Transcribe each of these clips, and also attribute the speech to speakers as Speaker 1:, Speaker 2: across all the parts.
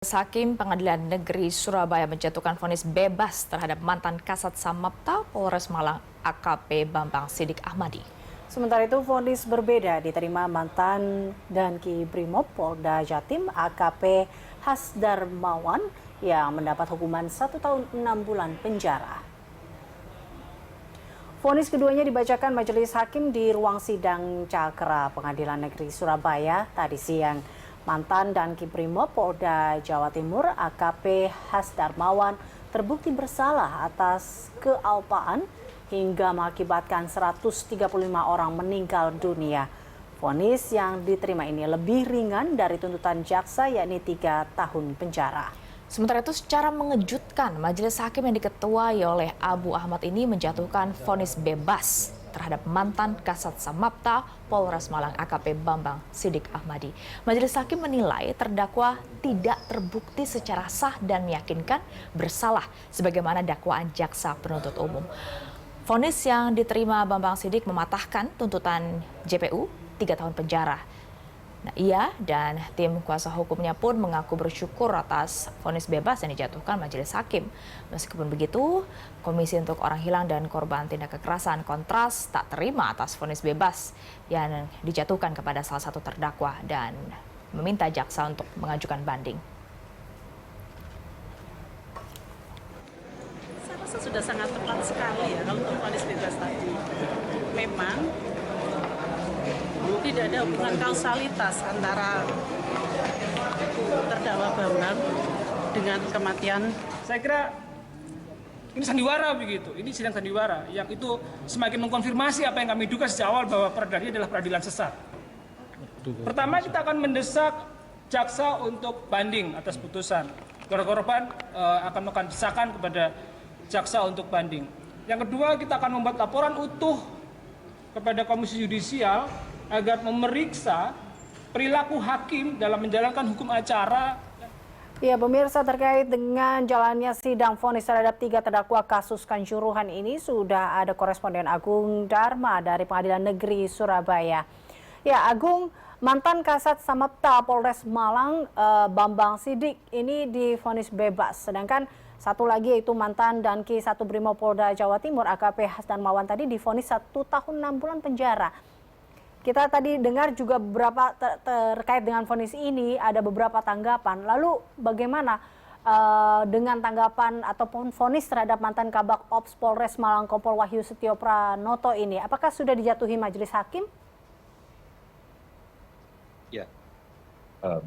Speaker 1: Hakim Pengadilan Negeri Surabaya menjatuhkan vonis bebas terhadap mantan Kasat Samapta Polres Malang AKP Bambang Sidik Ahmadi.
Speaker 2: Sementara itu, vonis berbeda diterima mantan Danki Brimob Polda Jatim AKP Hasdarmawan yang mendapat hukuman 1 tahun 6 bulan penjara. Vonis keduanya dibacakan Majelis Hakim di ruang sidang Cakra Pengadilan Negeri Surabaya tadi siang. Mantan Danki Brimob Polda Jawa Timur AKP Hasdarmawan terbukti bersalah atas kealpaan hingga mengakibatkan 135 orang meninggal dunia. Vonis yang diterima ini lebih ringan dari tuntutan jaksa, yakni 3 tahun penjara.
Speaker 1: Sementara itu secara mengejutkan, Majelis Hakim yang diketuai oleh Abu Ahmad ini menjatuhkan vonis bebas terhadap mantan Kasat Samapta Polres Malang AKP Bambang Sidik Ahmadi. Majelis Hakim menilai terdakwa tidak terbukti secara sah dan meyakinkan bersalah sebagaimana dakwaan jaksa penuntut umum. Vonis yang diterima Bambang Sidik mematahkan tuntutan JPU 3 tahun penjara. Nah, ia dan tim kuasa hukumnya pun mengaku bersyukur atas vonis bebas yang dijatuhkan Majelis Hakim. Meskipun begitu, Komisi untuk Orang Hilang dan Korban Tindak Kekerasan Kontras tak terima atas vonis bebas yang dijatuhkan kepada salah satu terdakwa dan meminta jaksa untuk mengajukan banding.
Speaker 3: Saya rasa sudah sangat tepat sekali ya kalau untuk vonis bebas tadi. Memang tidak ada hubungan kausalitas antara terdakwa Bambang dengan kematian.
Speaker 4: Saya kira ini sandiwara begitu, ini sidang sandiwara yang itu semakin mengkonfirmasi apa yang kami duga sejak awal bahwa peradilan ini adalah peradilan sesat. Pertama, kita akan mendesak jaksa untuk banding atas putusan. Korban akan melakukan desakan kepada jaksa untuk banding. Yang kedua, kita akan membuat laporan utuh kepada Komisi Yudisial agar memeriksa perilaku hakim dalam menjalankan hukum acara.
Speaker 2: Ya, pemirsa, terkait dengan jalannya sidang vonis terhadap 3 terdakwa kasus Kanjuruhan ini sudah ada koresponden Agung Dharma dari Pengadilan Negeri Surabaya. Ya, Agung, mantan Kasat Samapta Polres Malang Bambang Sidik ini divonis bebas, sedangkan satu lagi yaitu mantan Danki 1 Brimob Polda Jawa Timur AKP Hasdarmawan tadi divonis 1 tahun 6 bulan penjara. Kita tadi dengar juga beberapa terkait dengan vonis ini ada beberapa tanggapan. Lalu bagaimana dengan tanggapan ataupun vonis terhadap mantan Kabak Ops Polres Malang Kompol Wahyu Setio Pranoto ini? Apakah sudah dijatuhi Majelis Hakim?
Speaker 5: Ya,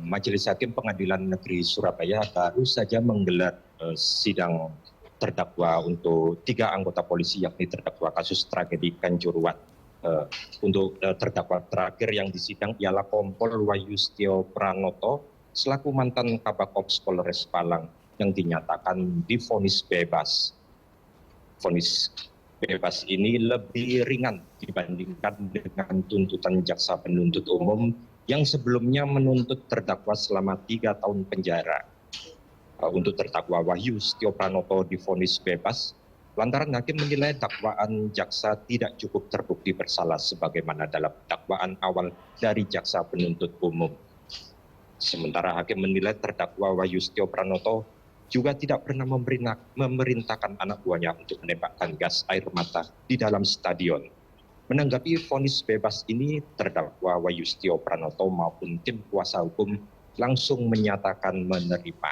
Speaker 5: Majelis Hakim Pengadilan Negeri Surabaya baru saja menggelar sidang terdakwa untuk 3 anggota polisi yakni terdakwa kasus tragedi Kanjuruhan. Untuk terdakwa terakhir yang disidang ialah Kompol Wahyu Setio Pranoto selaku mantan Kabak Ops Polres Malang yang dinyatakan divonis bebas. Vonis bebas ini lebih ringan dibandingkan dengan tuntutan jaksa penuntut umum yang sebelumnya menuntut terdakwa selama 3 tahun penjara. Untuk terdakwa Wahyu Setio Pranoto divonis bebas lantaran hakim menilai dakwaan jaksa tidak cukup terbukti bersalah sebagaimana dalam dakwaan awal dari jaksa penuntut umum. Sementara hakim menilai terdakwa Wahyu Setio Pranoto juga tidak pernah memerintahkan anak buahnya untuk menembakkan gas air mata di dalam stadion. Menanggapi vonis bebas ini, terdakwa Wahyu Setio Pranoto maupun tim kuasa hukum langsung menyatakan menerima.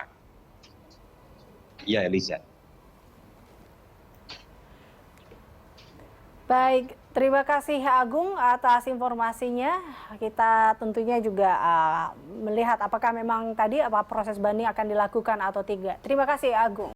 Speaker 5: Ya, Eliza.
Speaker 2: Baik, terima kasih Agung atas informasinya. Kita tentunya juga melihat apakah memang tadi proses banding akan dilakukan atau tidak. Terima kasih Agung.